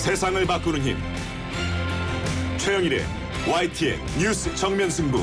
세상을 바꾸는 힘. 최영일의 YTN 뉴스 정면 승부.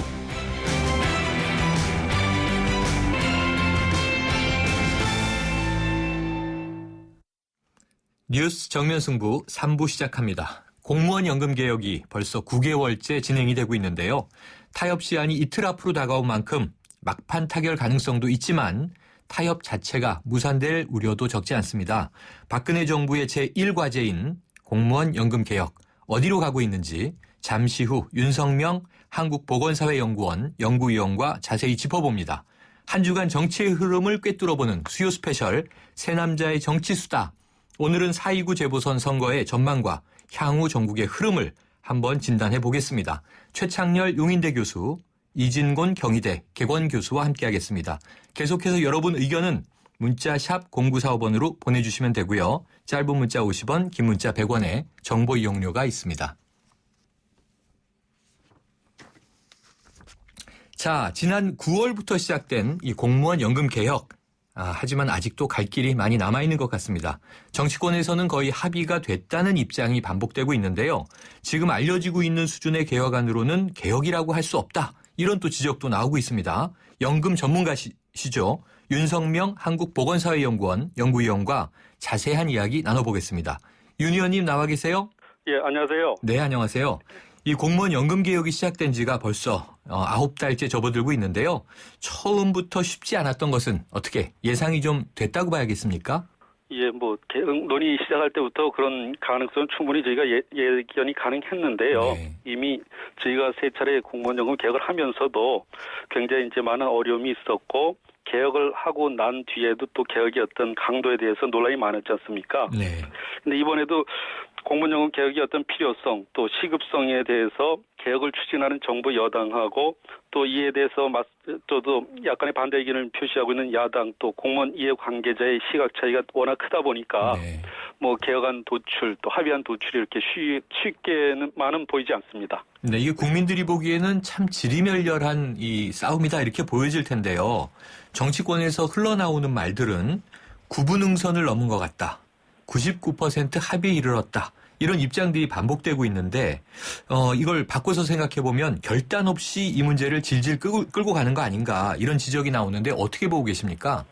뉴스 정면 승부 3부 시작합니다. 공무원 연금 개혁이 벌써 9개월째 진행이 되고 있는데요. 타협 시한이 이틀 앞으로 다가온 만큼 막판 타결 가능성도 있지만 타협 자체가 무산될 우려도 적지 않습니다. 박근혜 정부의 제1과제인 공무원 연금 개혁 어디로 가고 있는지 잠시 후 윤석명 한국보건사회연구원 연구위원과 자세히 짚어봅니다. 한 주간 정치의 흐름을 꿰뚫어보는 수요 스페셜 새 남자의 정치수다. 오늘은 4.29 재보선 선거의 전망과 향후 전국의 흐름을 한번 진단해 보겠습니다. 최창렬 용인대 교수, 이진곤 경희대 객원 교수와 함께하겠습니다. 계속해서 여러분 의견은 문자 샵 0945번으로 보내주시면 되고요. 짧은 문자 50원, 긴 문자 100원에 정보 이용료가 있습니다. 자, 지난 9월부터 시작된 이 공무원 연금 개혁. 하지만 아직도 갈 길이 많이 남아있는 것 같습니다. 정치권에서는 거의 합의가 됐다는 입장이 반복되고 있는데요. 지금 알려지고 있는 수준의 개혁안으로는 개혁이라고 할 수 없다. 이런 또 지적도 나오고 있습니다. 연금 전문가시죠. 윤석명 한국보건사회연구원 연구위원과 자세한 이야기 나눠보겠습니다. 윤 의원님 나와 계세요? 예, 안녕하세요. 네, 안녕하세요. 이 공무원 연금 개혁이 시작된 지가 벌써 9달째 접어들고 있는데요. 처음부터 쉽지 않았던 것은 어떻게 예상이 좀 됐다고 봐야겠습니까? 예, 개혁 논의 시작할 때부터 그런 가능성은 충분히 저희가 예견이 가능했는데요. 네. 이미 저희가 세 차례 공무원 연금 개혁을 하면서도 굉장히 이제 많은 어려움이 있었고 개혁을 하고 난 뒤에도 또 개혁의 어떤 강도에 대해서 논란이 많았지 않습니까? 네. 근데 이번에도 공무원연금 개혁의 어떤 필요성 또 시급성에 대해서 개혁을 추진하는 정부 여당하고 또 이에 대해서 또도 약간의 반대 의견을 표시하고 있는 야당 또 공무원 이해 관계자의 시각 차이가 워낙 크다 보니까 네. 개혁안 도출 또 합의안 도출이 이렇게 쉽게는 보이지 않습니다. 네, 이게 국민들이 보기에는 참 지리멸렬한 이 싸움이다 이렇게 보여질 텐데요. 정치권에서 흘러나오는 말들은 구분응선을 넘은 것 같다. 99% 합의에 이르렀다. 이런 입장들이 반복되고 있는데 이걸 바꿔서 생각해보면 결단 없이 이 문제를 질질 끌고 가는 거 아닌가 이런 지적이 나오는데 어떻게 보고 계십니까?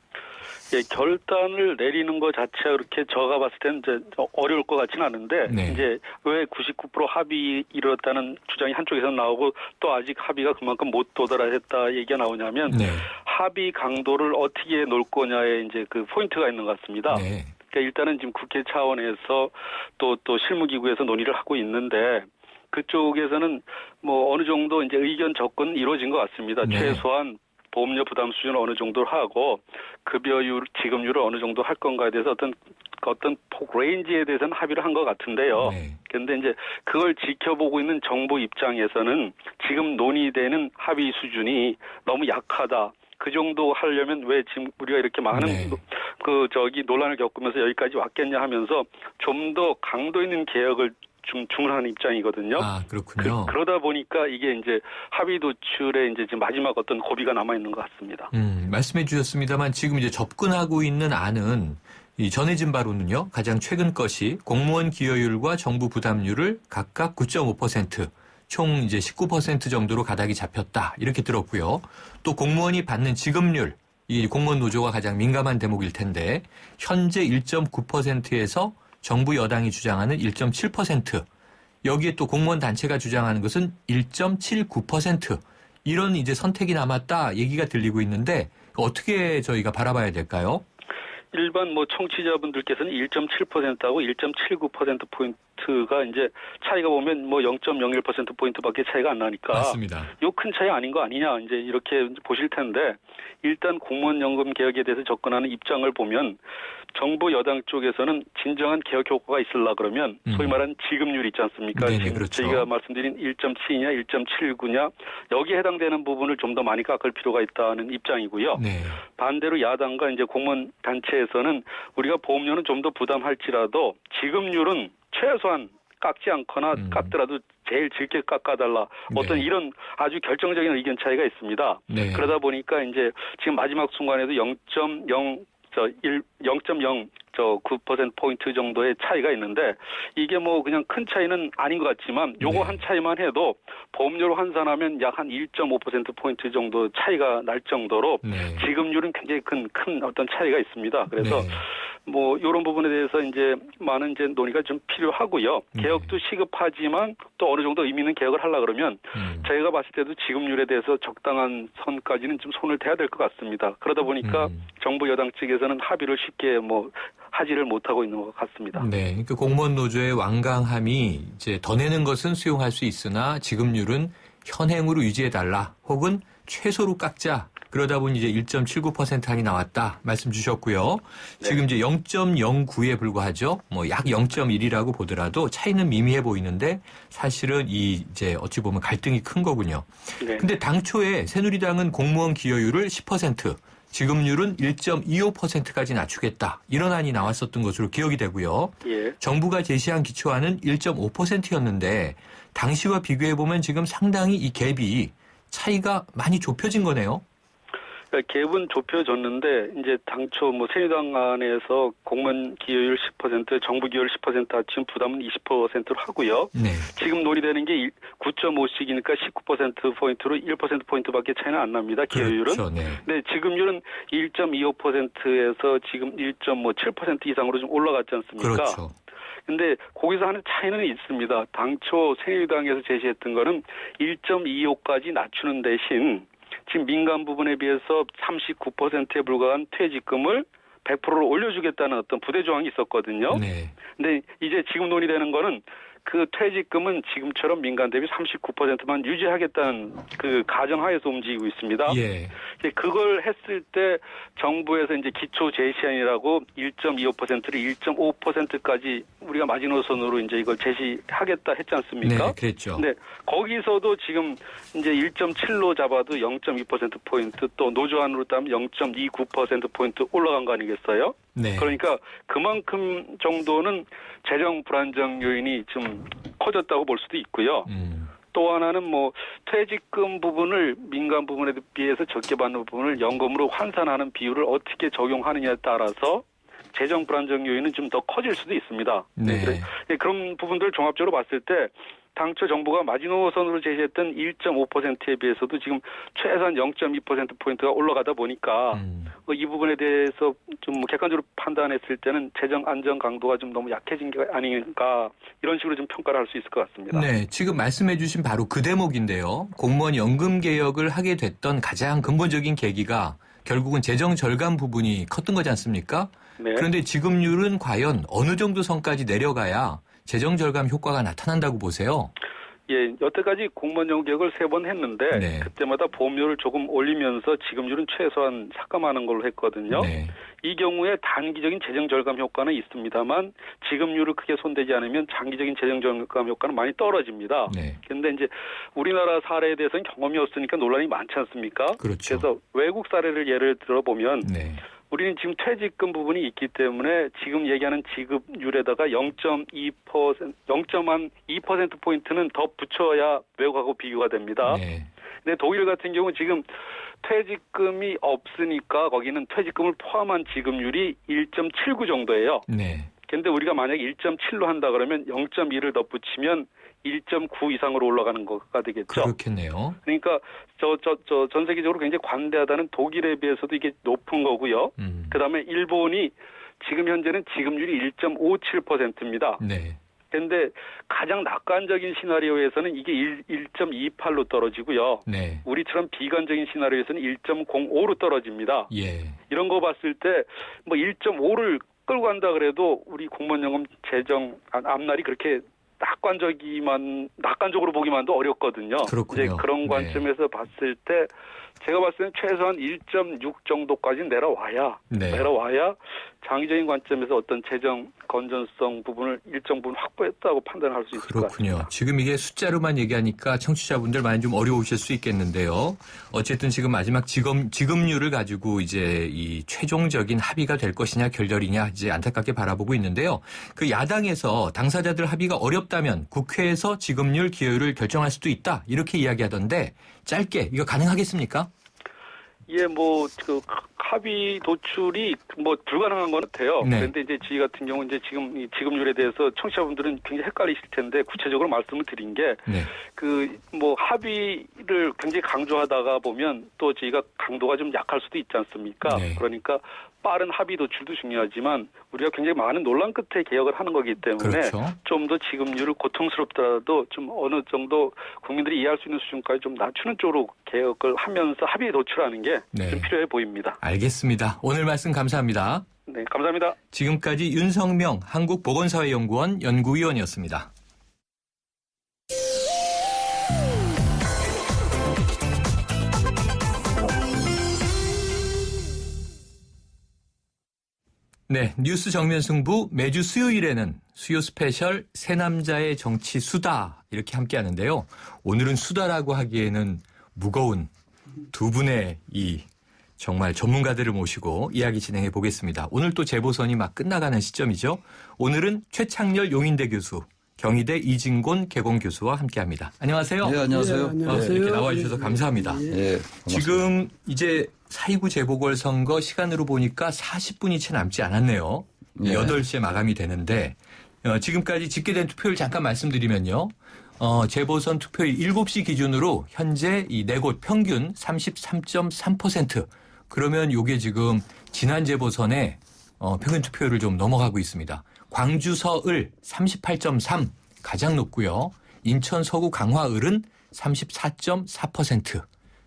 예, 결단을 내리는 것 자체가 그렇게 제가 봤을 때는 이제 어려울 것 같지는 않은데 네. 이제 왜 99% 합의 이르렀다는 주장이 한쪽에서 나오고 또 아직 합의가 그만큼 못 도달했다 얘기가 나오냐면 네. 합의 강도를 어떻게 놓을 거냐에 이제 그 포인트가 있는 것 같습니다. 네. 그러니까 일단은 지금 국회 차원에서 또 실무기구에서 논의를 하고 있는데 그쪽에서는 어느 정도 이제 의견 접근 이루어진 것 같습니다. 네. 최소한 보험료 부담 수준을 어느 정도 하고 급여율, 지급률을 어느 정도 할 건가에 대해서 어떤 폭 레인지에 대해서는 합의를 한 것 같은데요. 네. 그런데 이제 그걸 지켜보고 있는 정부 입장에서는 지금 논의되는 합의 수준이 너무 약하다. 그 정도 하려면 왜 지금 우리가 이렇게 많은 네. 논란을 겪으면서 여기까지 왔겠냐 하면서 좀 더 강도 있는 개혁을 주문하는 입장이거든요. 그렇군요. 그러다 보니까 이게 이제 합의 도출에 이제 지금 마지막 어떤 고비가 남아 있는 것 같습니다. 말씀해 주셨습니다만 지금 이제 접근하고 있는 안은 이 전해진 바로는요. 가장 최근 것이 공무원 기여율과 정부 부담률을 각각 9.5%, 총 이제 19% 정도로 가닥이 잡혔다. 이렇게 들었고요. 또 공무원이 받는 지급률, 이 공무원 노조가 가장 민감한 대목일 텐데 현재 1.9%에서 정부 여당이 주장하는 1.7%, 여기에 또 공무원 단체가 주장하는 것은 1.79%, 이런 이제 선택이 남았다 얘기가 들리고 있는데 어떻게 저희가 바라봐야 될까요? 일반 청취자분들께서는 1.7%하고 1.79%포인트가 이제 차이가 보면 0.01%포인트밖에 차이가 안 나니까. 맞습니다. 요 큰 차이 아닌 거 아니냐 이제 이렇게 보실 텐데 일단 공무원 연금 개혁에 대해서 접근하는 입장을 보면 정부 여당 쪽에서는 진정한 개혁 효과가 있으려 그러면 소위 말하는 지급률 있지 않습니까? 네네, 지금 그렇죠. 저희가 말씀드린 1.7냐 1.79냐 여기에 해당되는 부분을 좀 더 많이 깎을 필요가 있다는 입장이고요. 네. 반대로 야당과 이제 공무원 단체에서는 우리가 보험료는 좀 더 부담할지라도 지급률은 최소한 깎지 않거나 깎더라도 제일 적게 깎아달라. 어떤 네. 이런 아주 결정적인 의견 차이가 있습니다. 네. 그러다 보니까 이제 지금 마지막 순간에도 0.0 9%포인트 정도의 차이가 있는데 이게 뭐 그냥 큰 차이는 아닌 것 같지만 요거 네. 한 차이만 해도 보험료로 환산하면 약 한 1.5%포인트 정도 차이가 날 정도로 네. 지급률은 굉장히 큰 어떤 차이가 있습니다. 그래서 네. 뭐 이런 부분에 대해서 이제 많은 이제 논의가 좀 필요하고요. 개혁도 시급하지만 또 어느 정도 의미 있는 개혁을 하려 그러면 저희가 봤을 때도 지급률에 대해서 적당한 선까지는 좀 손을 대야 될 것 같습니다. 그러다 보니까 정부 여당 측에서는 합의를 쉽게 뭐 하지를 못하고 있는 것 같습니다. 네, 그러니까 공무원 노조의 완강함이 이제 더 내는 것은 수용할 수 있으나 지급률은 현행으로 유지해달라 혹은 최소로 깎자. 그러다 보니 이제 1.79% 한이 나왔다 말씀 주셨고요. 네. 지금 이제 0.09에 불과하죠. 뭐 약 0.1이라고 보더라도 차이는 미미해 보이는데 사실은 이제 어찌 보면 갈등이 큰 거군요. 네. 근데 당초에 새누리당은 공무원 기여율을 10%, 지급률은 1.25%까지 낮추겠다. 이런 안이 나왔었던 것으로 기억이 되고요. 예. 정부가 제시한 기초안은 1.5%였는데 당시와 비교해 보면 지금 상당히 이 갭이 차이가 많이 좁혀진 거네요. 그러니까 갭은 좁혀졌는데 이제 당초 뭐 새누리당 안에서 공무원 기여율 10%, 정부 기여율 10% 합치면 부담은 20%로 하고요. 네. 지금 논의되는 게 9.5씩이니까 19%포인트로 1%포인트밖에 차이는 안 납니다. 기여율은. 그렇죠. 네. 네, 지급률은 1.25%에서 지금 1.7% 이상으로 좀 올라갔지 않습니까? 그렇죠. 근데 거기서 하는 차이는 있습니다. 당초 새누리당에서 제시했던 거는 1.25까지 낮추는 대신 지금 민간 부분에 비해서 39%에 불과한 퇴직금을 100%로 올려주겠다는 어떤 부대 조항이 있었거든요. 네. 근데 이제 지금 논의되는 거는 그 퇴직금은 지금처럼 민간 대비 39%만 유지하겠다는 그 가정하에서 움직이고 있습니다. 예. 이제 그걸 했을 때 정부에서 이제 기초 제시안이라고 1.25%를 1.5%까지 우리가 마지노선으로 이제 이걸 제시하겠다 했지 않습니까? 네, 그랬죠. 네, 거기서도 지금 이제 1.7로 잡아도 0.2%포인트 또 노조안으로 따면 0.29%포인트 올라간 거 아니겠어요? 네. 그러니까 그만큼 정도는 재정 불안정 요인이 좀 커졌다고 볼 수도 있고요. 또 하나는 뭐 퇴직금 부분을 민간 부분에 비해서 적게 받는 부분을 연금으로 환산하는 비율을 어떻게 적용하느냐에 따라서 재정 불안정 요인은 좀 더 커질 수도 있습니다. 네. 그런 부분들을 종합적으로 봤을 때 당초 정부가 마지노선으로 제시했던 1.5%에 비해서도 지금 최소한 0.2%포인트가 올라가다 보니까 이 부분에 대해서 좀 객관적으로 판단했을 때는 재정 안정 강도가 좀 너무 약해진 게 아닌가 이런 식으로 좀 평가를 할 수 있을 것 같습니다. 네, 지금 말씀해 주신 바로 그 대목인데요. 공무원 연금 개혁을 하게 됐던 가장 근본적인 계기가 결국은 재정 절감 부분이 컸던 거지 않습니까? 네. 그런데 지급률은 과연 어느 정도 선까지 내려가야 재정 절감 효과가 나타난다고 보세요? 예, 여태까지 공무원 연금 개혁을 3번 했는데 네. 그때마다 보험료를 조금 올리면서 지급률은 최소한 삭감하는 걸로 했거든요. 네. 이 경우에 단기적인 재정 절감 효과는 있습니다만 지급률을 크게 손대지 않으면 장기적인 재정 절감 효과는 많이 떨어집니다. 네. 그런데 이제 우리나라 사례에 대해서는 경험이 없으니까 논란이 많지 않습니까? 그렇죠. 그래서 외국 사례를 예를 들어보면 네. 우리는 지금 퇴직금 부분이 있기 때문에 지금 얘기하는 지급률에다가 0.2%포인트는 더 붙여야 외국하고 비교가 됩니다. 네. 근데 독일 같은 경우 지금 퇴직금이 없으니까 거기는 퇴직금을 포함한 지급률이 1.79 정도예요. 네. 근데 우리가 만약에 1.7로 한다 그러면 0.2를 더 붙이면 1.9 이상으로 올라가는 거가 되겠죠. 그렇겠네요. 그러니까 전 세계적으로 굉장히 관대하다는 독일에 비해서도 이게 높은 거고요. 그다음에 일본이 지금 현재는 지급률이 1.57%입니다. 네. 그런데 가장 낙관적인 시나리오에서는 이게 1.28로 떨어지고요. 네. 우리처럼 비관적인 시나리오에서는 1.05로 떨어집니다. 예. 이런 거 봤을 때 뭐 1.5를 끌고 간다 그래도 우리 공무원연금 재정 앞날이 그렇게 낙관적으로 보기만도 어렵거든요. 그렇군요. 이제 그런 관점에서 봤을 때 제가 봤을 때는 최소한 1.6 정도까지 내려와야 장기적인 관점에서 어떤 재정 건전성 부분을 일정 부분 확보했다고 판단할 수 있을 것 그렇군요. 같습니다. 지금 이게 숫자로만 얘기하니까 청취자분들 많이 좀 어려우실 수 있겠는데요. 어쨌든 지금 마지막 지급률을 가지고 이제 이 최종적인 합의가 될 것이냐 결렬이냐 이제 안타깝게 바라보고 있는데요. 그 야당에서 당사자들 합의가 어렵다면 국회에서 지급률 기여율을 결정할 수도 있다 이렇게 이야기하던데 짧게 이거 가능하겠습니까? 예, 합의 도출이 뭐 불가능한 건 같아요. 네. 그런데 이제 저희 같은 경우 이제 지금 이 지급률에 대해서 청취자분들은 굉장히 헷갈리실 텐데 구체적으로 말씀을 드린 게 네. 그 뭐 합의를 굉장히 강조하다가 보면 또 저희가 강도가 좀 약할 수도 있지 않습니까? 네. 그러니까 빠른 합의 도출도 중요하지만 우리가 굉장히 많은 논란 끝에 개혁을 하는 거기 때문에 그렇죠. 좀 더 지급률을 고통스럽더라도 좀 어느 정도 국민들이 이해할 수 있는 수준까지 좀 낮추는 쪽으로 개혁을 하면서 합의 도출하는 게 좀 네. 필요해 보입니다. 알겠습니다. 오늘 말씀 감사합니다. 네, 감사합니다. 지금까지 윤성명 한국보건사회연구원 연구위원이었습니다. 네, 뉴스 정면 승부 매주 수요일에는 수요 스페셜 새 남자의 정치 수다 이렇게 함께 하는데요. 오늘은 수다라고 하기에는 무거운 두 분의 이 정말 전문가들을 모시고 이야기 진행해 보겠습니다. 오늘 또 재보선이 막 끝나가는 시점이죠. 오늘은 최창렬 용인대 교수, 경희대 이진곤 개공교수와 함께합니다. 안녕하세요. 네, 안녕하세요. 네, 안녕하세요. 이렇게 나와주셔서 감사합니다. 네, 지금 이제 4.29 재보궐선거 시간으로 보니까 40분이 채 남지 않았네요. 네. 8시에 마감이 되는데 지금까지 집계된 투표율 잠깐 말씀드리면요. 재보선 투표율 7시 기준으로 현재 이 4곳 평균 33.3%. 그러면 이게 지금 지난 재보선의 평균 투표율을 좀 넘어가고 있습니다. 광주 서을 38.3 가장 높고요. 인천 서구 강화을은 34.4%.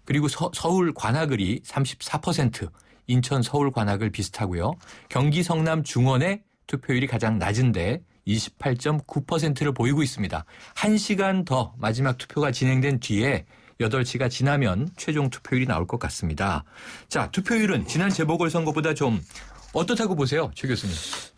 그리고 서울 관악을이 34%, 인천 서울 관악을 비슷하고요. 경기 성남 중원의 투표율이 가장 낮은데 28.9%를 보이고 있습니다. 1시간 더 마지막 투표가 진행된 뒤에 8시가 지나면 최종 투표율이 나올 것 같습니다. 자, 투표율은 지난 재보궐선거보다 좀 어떻다고 보세요, 최 교수님?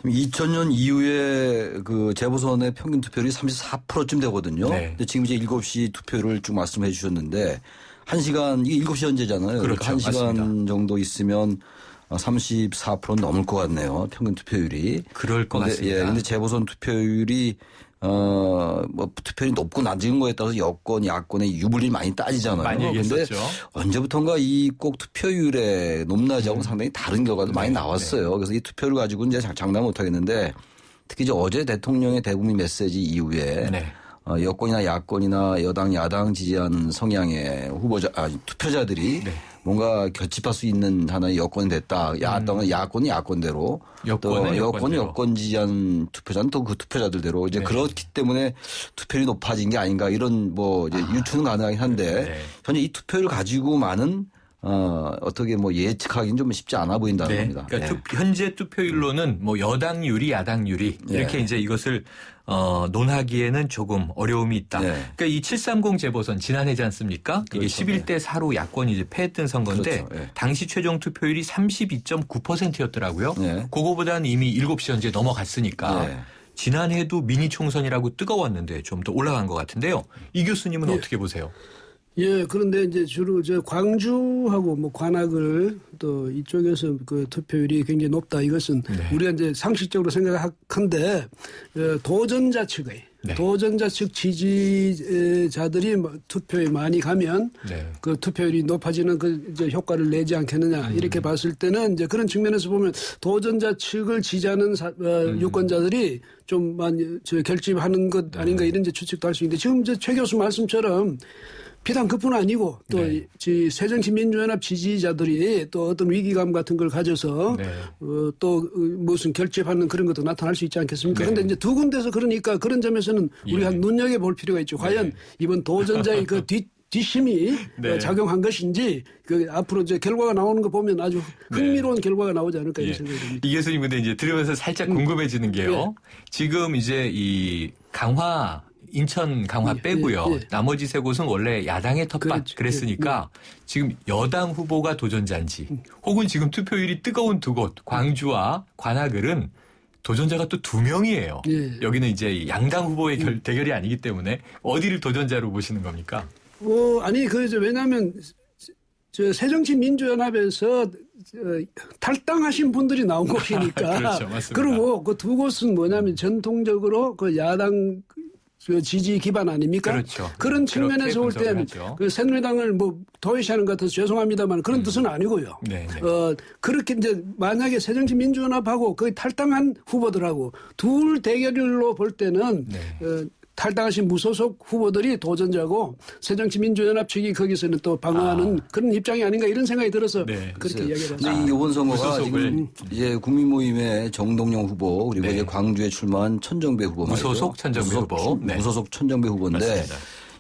2000년 이후에 그 재보선의 평균 투표율이 34%쯤 되거든요. 네. 근데 지금 이제 7시 투표율을 쭉 말씀해 주셨는데 1시간, 이게 7시 현재잖아요. 그렇죠. 그러니까 1시간 맞습니다. 정도 있으면 34% 넘을 것 같네요. 평균 투표율이. 그럴 것 같습니다. 예, 근데 재보선 투표율이 뭐 투표율이 높고 낮은 거에 따라서 여권, 야권의 유불리 많이 따지잖아요. 많이 얘기했었죠. 근데 언제부턴가 이 꼭 투표율의 높낮이하고는 상당히 다른 결과도 많이 나왔어요. 그래서 이 투표를 가지고 이제 장담 못 하겠는데 특히 이제 어제 대통령의 대국민 메시지 이후에 네. 여권이나 야권이나 여당, 야당 지지하는 성향의 투표자들이 네. 뭔가 결집할 수 있는 하나의 여건이 됐다. 야당은 야권이 야권대로 여권은 또 여권이 여권대로. 여권 지지하는 투표자는 또 그 투표자들대로 이제 네. 그렇기 때문에 투표율이 높아진 게 아닌가 이런 뭐 이제 유추는 가능하긴 한데 네. 현재 이 투표율을 가지고만은 어떻게 뭐 예측하기는 좀 쉽지 않아 보인다는 네. 겁니다. 그러니까 네. 현재 투표율로는 뭐 여당 유리, 야당 유리 이렇게 네. 이제 이것을 논하기에는 조금 어려움이 있다. 네. 그러니까 이 730 재보선 지난해지 않습니까? 이게 그렇죠. 11대 4로 야권이 이제 패했던 선거인데 그렇죠. 네. 당시 최종 투표율이 32.9%였더라고요. 네. 그거보다는 이미 7시 현재 넘어갔으니까 네. 지난해에도 미니 총선이라고 뜨거웠는데 좀 더 올라간 것 같은데요. 이 교수님은 네. 어떻게 보세요? 예, 그런데 이제 주로 광주하고 뭐 관악을 또 이쪽에서 그 투표율이 굉장히 높다. 이것은 네. 우리가 이제 상식적으로 생각한데 도전자 측의 네. 도전자 측 지지자들이 뭐 투표에 많이 가면 네. 그 투표율이 높아지는 그 이제 효과를 내지 않겠느냐 이렇게 봤을 때는 이제 그런 측면에서 보면 도전자 측을 지지하는 유권자들이 좀 많이 결집하는 것 아닌가 이런 이제 추측도 할 수 있는데 지금 이제 최 교수 말씀처럼 비단 그뿐 아니고 또 네. 새정치민주연합 지지자들이 또 어떤 위기감 같은 걸 가져서 네. 또 무슨 결집하는 그런 것도 나타날 수 있지 않겠습니까? 네. 그런데 이제 두 군데서 그러니까 그런 점에서는 우리가 눈여겨볼 필요가 있죠. 과연 이번 도전자의 그 뒷심이 네. 작용한 것인지 그 앞으로 이제 결과가 나오는 거 보면 아주 흥미로운 결과가 나오지 않을까 이런 생각이 듭니다. 이 교수님 근데 이제 들으면서 살짝 궁금해지는 게요. 예. 지금 이제 이 인천 강화 빼고요. 예. 나머지 세 곳은 원래 야당의 텃밭 그렇죠. 그랬으니까 지금 여당 후보가 도전자인지 혹은 지금 투표율이 뜨거운 두 곳 광주와 관악을은 도전자가 또 2명이에요. 예. 여기는 이제 양당 후보의 대결이 아니기 때문에 어디를 도전자로 보시는 겁니까? 아니 왜냐하면 새정치민주연합에서 탈당하신 분들이 나온 곳이니까. 그렇죠, 맞습니다. 그리고 그 두 곳은 뭐냐면 전통적으로 그 야당 그 지지 기반 아닙니까? 그렇죠. 그런 그렇게 측면에서 볼 분석을 때는 하죠. 그 새누리당을 뭐 도외시하는 것 같아서 죄송합니다만 그런 뜻은 아니고요. 네, 네. 그렇게 이제 만약에 새정치민주연합하고 거의 탈당한 후보들하고 둘 대결로 볼 때는 네. 탈당하신 무소속 후보들이 도전자고 새정치민주연합 측이 거기서는 또 방어하는 그런 입장이 아닌가 이런 생각이 들어서 네. 그렇게 이야기를 근데 했습니다. 이 이번 선거가 무소속을. 지금 이제 국민모임의 정동영 후보 그리고 네. 이제 광주에 출마한 천정배 후보 말이죠. 무소속 천정배 후보. 네. 무소속 천정배 후보인데 맞습니다.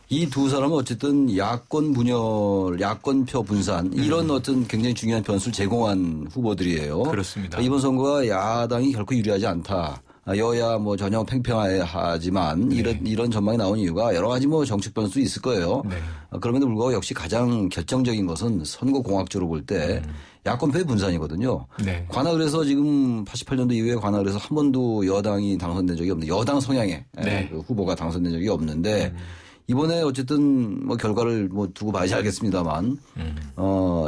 이 두 사람은 어쨌든 야권 분열, 야권표 분산 이런 어떤 굉장히 중요한 변수를 제공한 후보들이에요. 그렇습니다. 이번 선거가 야당이 결코 유리하지 않다. 여야 뭐 전혀 팽팽하지만 이런 전망이 나온 이유가 여러 가지 뭐 정책 변수도 있을 거예요. 네. 그럼에도 불구하고 역시 가장 결정적인 것은 선거 공학적으로 볼 때 야권표의 분산이거든요. 네. 관악을 해서 지금 88년도 이후에 관악을 해서 한 번도 여당이 당선된 적이 없는데 여당 성향의 네. 그 후보가 당선된 적이 없는데 이번에 어쨌든 뭐 결과를 뭐 두고 봐야지 알겠습니다만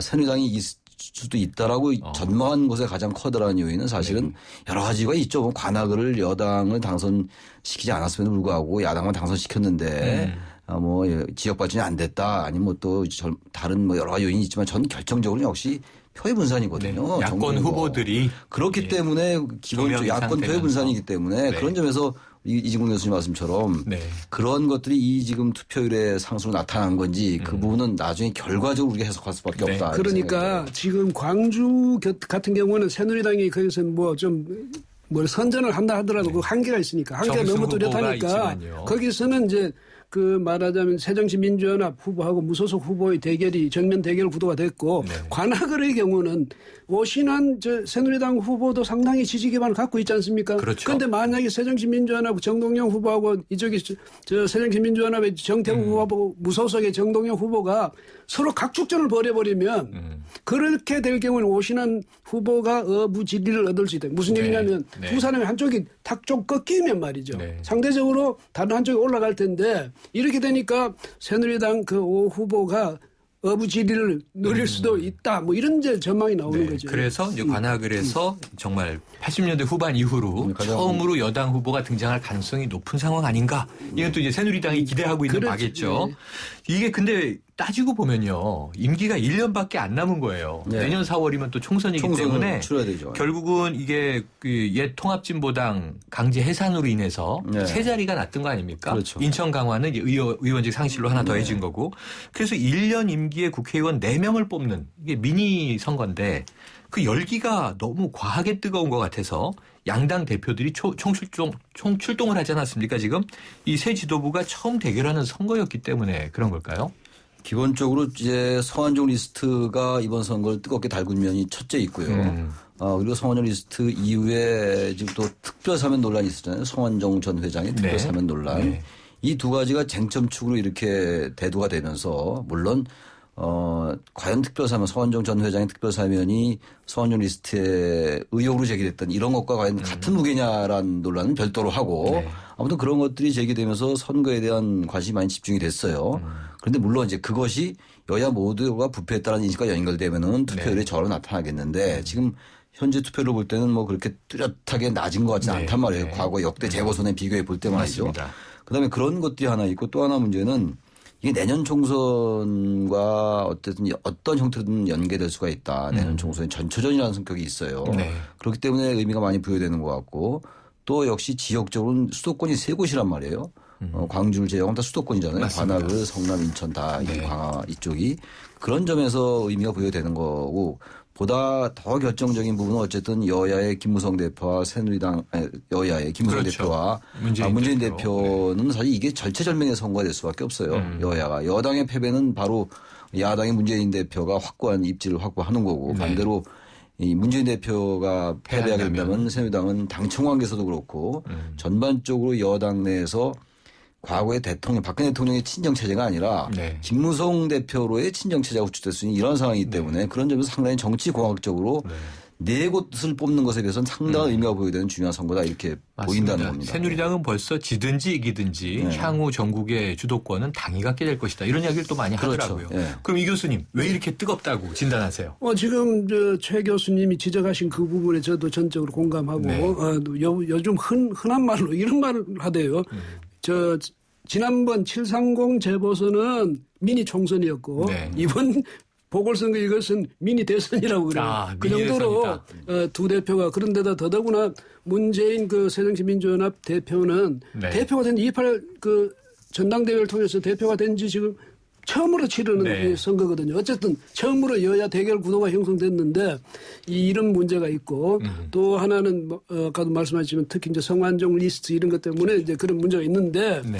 새누리당이 있을 수도 있다라고 전망한 것에 가장 커다란 요인은 사실은 여러 가지가 있죠. 뭐 관악을 여당을 당선시키지 않았음에도 불구하고 야당만 당선시켰는데 뭐 지역 발전이 안 됐다 아니면 뭐 또 다른 뭐 여러 가지 요인이 있지만 전 결정적으로 역시 표의 분산이거든요. 네. 야권 후보들이 그렇기 때문에 기본적으로 야권 표의 분산이기 때문에 네. 그런 점에서 이진국 교수님 말씀처럼 네. 그런 것들이 이 지금 투표율의 상승으로 나타난 건지 그 부분은 나중에 결과적으로 우리가 해석할 수밖에 네. 없다. 이런 그러니까 생각이 들어요. 지금 광주 같은 경우는 새누리당이 거기서 뭐 좀 뭘 선전을 한다 하더라도 그 한계가 있으니까 한계가 정승 너무 후보가 뚜렷하니까 있지만요. 거기서는 이제 그 말하자면 새정치민주연합 후보하고 무소속 후보의 대결이 정면 대결 구도가 됐고 네. 관악을의 경우는 오신환 새누리당 후보도 상당히 지지 기반을 갖고 있지 않습니까? 그렇죠. 그런데 만약에 새정치민주연합 정동영 후보하고 이쪽이 저 새정치민주연합의 정태우 후보하고 무소속의 정동영 후보가 서로 각축전을 벌여버리면 그렇게 될 경우는 오신환 후보가 어부지리를 얻을 수 있다. 무슨 네. 얘기냐면 네. 두 사람이 한쪽이 탁 좀 꺾이면 말이죠. 네. 상대적으로 다른 한쪽이 올라갈 텐데 이렇게 되니까 새누리당 그 오 후보가 어부지리를 누릴 수도 있다. 뭐 이런 이제 전망이 나오는 네. 거죠. 그래서 이제 관악을 해서 정말 80년대 후반 이후로 처음으로 여당 후보가 등장할 가능성이 높은 상황 아닌가. 이건 또 이제 새누리당이 기대하고 있는 그렇지. 바겠죠. 네. 이게 근데 따지고 보면요. 임기가 1년밖에 안 남은 거예요. 네. 내년 4월이면 또 총선이기 총선을 때문에 치러야 되죠. 결국은 이게 그 옛 통합진보당 강제 해산으로 인해서 네. 세 자리가 났던 거 아닙니까? 그렇죠. 인천 강화는 이제 의원직 상실로 하나 더해진 거고. 그래서 1년 임기에 국회의원 4명을 뽑는 이게 미니 선거인데 그 열기가 너무 과하게 뜨거운 것 같아서 양당 대표들이 총출동을 하지 않았습니까? 지금 이 새 지도부가 처음 대결하는 선거였기 때문에 그런 걸까요? 기본적으로 이제 성완종 리스트가 이번 선거를 뜨겁게 달군 면이 첫째 있고요. 그리고 성완종 리스트 이후에 지금 또 특별 사면 논란이 있었잖아요. 성완종 전 회장의 특별 네. 사면 논란. 네. 이 두 가지가 쟁점축으로 이렇게 대두가 되면서 물론 과연 특별사면 성완종 전 회장의 특별사면이 성완종 리스트에 의혹으로 제기됐던 이런 것과 과연 같은 무게냐라는 논란은 별도로 하고 네. 아무튼 그런 것들이 제기되면서 선거에 대한 관심이 많이 집중이 됐어요. 그런데 물론 이제 그것이 여야 모두가 부패했다는 인식과 연결되면은 투표율이 네. 저로 나타나겠는데 지금 현재 투표를 볼 때는 뭐 그렇게 뚜렷하게 낮은 것 같지는 네. 않단 말이에요. 네. 과거 역대 재보선에 비교해 볼 때 말이죠. 맞습니다. 그다음에 그런 것들이 하나 있고 또 하나 문제는 이게 내년 총선과 어떤 형태로든 연계될 수가 있다. 내년 총선이 전초전이라는 성격이 있어요. 네. 그렇기 때문에 의미가 많이 부여되는 것 같고 또 역시 지역적으로는 수도권이 세 곳이란 말이에요. 광주를 제외하면 다 수도권이잖아요. 맞습니다. 관악을 성남, 인천 다 네. 광화 이쪽이 그런 점에서 의미가 부여되는 거고 보다 더 결정적인 부분은 어쨌든 여야의 김무성 대표와 새누리당 여야의 김무성 그렇죠. 대표와 문재인 대표는 사실 이게 절체절명의 선거가 될 수밖에 없어요. 여야가 여당의 패배는 바로 야당의 문재인 대표가 확고한 입지를 확보하는 거고 네. 반대로 이 문재인 대표가 패배하게 패한다면. 된다면 새누리당은 당청 관계에서도 그렇고 전반적으로 여당 내에서 과거의 박근혜 대통령의 친정 체제가 아니라 네. 김무성 대표로의 친정 체제가 구축될 수 있는 이런 상황이기 때문에 그런 점에서 상당히 정치 공학적으로 네 곳을 뽑는 것에 비해서는 상당한 의미가 보여되는 중요한 선거다 이렇게 보인다는 겁니다. 새누리당은 벌써 지든지 이기든지 네. 향후 전국의 주도권은 당이 갖게 될 것이다. 이런 이야기를 또 많이 그렇죠. 하더라고요. 예. 그럼 이 교수님 왜 이렇게 뜨겁다고 진단하세요? 지금 최 교수님이 지적하신 그 부분에 저도 전적으로 공감하고 네. 요즘 흔한 말로 이런 말을 하대요. 지난번 730 재보선은 미니 총선이었고 네. 이번 보궐선거 이것은 미니 대선이라고 그래요. 아, 그 미니 정도로 두 대표가 그런데다 더더구나 문재인 그 새정치민주연합 대표는 네. 대표가 된 28 그 전당대회를 통해서 대표가 된 지 지금 처음으로 치르는 네. 이 선거거든요. 어쨌든 처음으로 여야 대결 구도가 형성됐는데 이런 문제가 있고 또 하나는 아까도 말씀하셨지만 특히 이제 성완종 리스트 이런 것 때문에 이제 그런 문제가 있는데 네.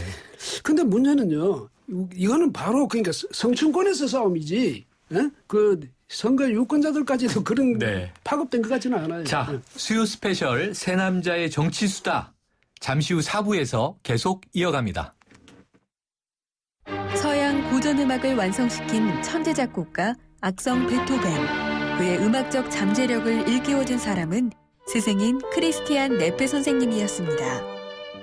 근데 문제는요. 이거는 바로 그러니까 성층권에서 싸움이지. 예? 그 선거 유권자들까지도 그런 네. 파급된 것 같지는 않아요. 자, 수요 스페셜 새 남자의 정치 수다. 잠시 후 4부에서 계속 이어갑니다. 서양 고전 음악을 완성시킨 천재 작곡가 악성 베토벤. 그의 음악적 잠재력을 일깨워준 사람은 스승인 크리스티안 네페 선생님이었습니다.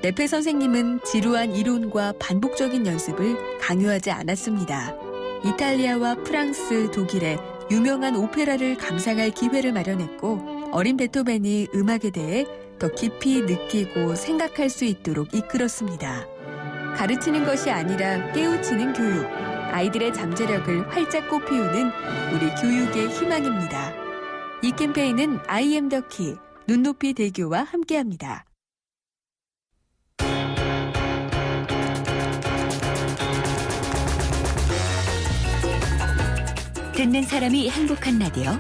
네페 선생님은 지루한 이론과 반복적인 연습을 강요하지 않았습니다. 이탈리아와 프랑스, 독일의 유명한 오페라를 감상할 기회를 마련했고 어린 베토벤이 음악에 대해 더 깊이 느끼고 생각할 수 있도록 이끌었습니다. 가르치는 것이 아니라 깨우치는 교육, 아이들의 잠재력을 활짝 꽃피우는 우리 교육의 희망입니다. 이 캠페인은 I am the key, 눈높이 대교와 함께합니다. 듣는 사람이 행복한 라디오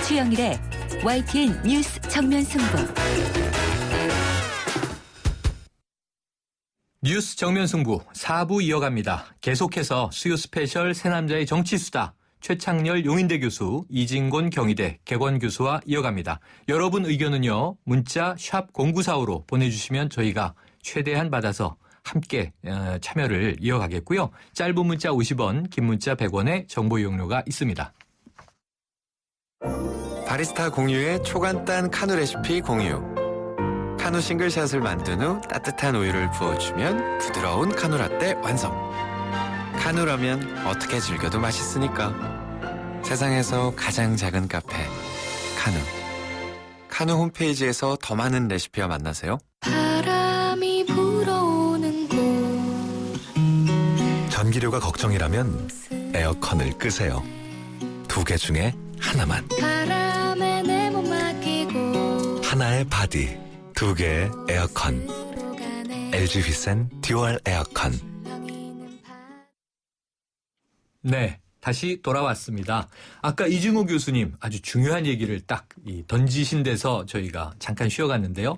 최영일의 YTN 뉴스 정면 승부. 뉴스 정면 승부 4부 이어갑니다. 계속해서 수요 스페셜 새 남자의 정치 수다. 최창렬 용인대 교수, 이진곤 경희대 객원 교수와 이어갑니다. 여러분 의견은요. 문자 샵 0945로 보내주시면 저희가 최대한 받아서 함께 참여를 이어가겠고요. 짧은 문자 50원, 긴 문자 100원의 정보 이용료가 있습니다. 바리스타 공유의 초간단 카누 레시피 공유. 카누 싱글샷을 만든 후 따뜻한 우유를 부어주면 부드러운 카누 라떼 완성. 카누라면 어떻게 즐겨도 맛있으니까. 세상에서 가장 작은 카페 카누. 카누 홈페이지에서 더 많은 레시피와 만나세요. 바람이 불어오는 곳. 전기료가 걱정이라면 에어컨을 끄세요. 2개 중에 하나만. 바람에 내 몸 맡기고 하나의 바디, 2개의 에어컨. LG 휘센 듀얼 에어컨. 네, 다시 돌아왔습니다. 아까 이중호 교수님 아주 중요한 얘기를 딱 던지신 데서 저희가 잠깐 쉬어갔는데요.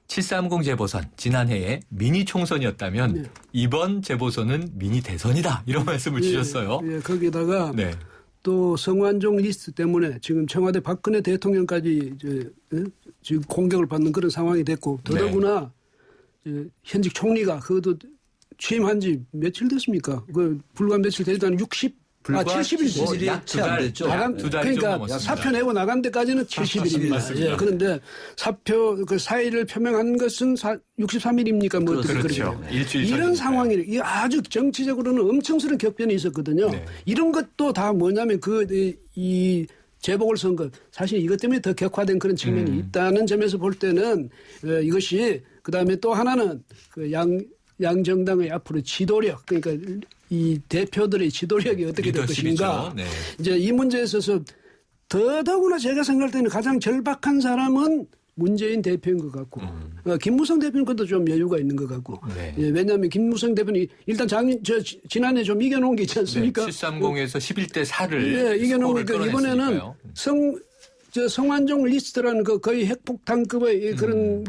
730 재보선 지난해에 미니 총선이었다면 네. 이번 재보선은 미니 대선이다 이런 말씀을 주셨어요. 예, 거기다가 네. 또 성완종 리스트 때문에 지금 청와대 박근혜 대통령까지 지금 공격을 받는 그런 상황이 됐고 더더구나 현직 총리가 그것도 취임한 지 며칠 됐습니까? 그 불과 며칠 되지도 않은 70일 됐어요. 약치 안 됐죠. 두 달 좀 그러니까 넘었습니다. 사표 내고 나간 데까지는 70일입니다. 맞습니다. 예, 그런데 사표 그 사의를 표명한 것은 63일입니까? 뭐 어떻게 그렇죠. 그러죠. 일주일 이런 전이니까요. 상황이 이 아주 정치적으로는 엄청스러운 격변이 있었거든요. 네. 이런 것도 다 뭐냐면 이 재보궐선거 사실 이것 때문에 더 격화된 그런 측면이 있다는 점에서 볼 때는 이것이 그다음에 또 하나는 그 양정당의 앞으로 지도력 그러니까 이 대표들의 지도력이 어떻게 될 것인가. 네. 이제 이 문제에 있어서 더더구나 제가 생각할 때는 가장 절박한 사람은 문재인 대표인 것 같고 김무성 대표는 것도 좀 여유가 있는 것 같고 네. 예, 왜냐하면 김무성 대표는 일단 지난해 좀 이겨놓은 게 있지 않습니까? 네, 730에서 11대 4를 예, 이겨놓은 게 이번에는 성완종 리스트라는 그 거의 핵폭탄급의 그런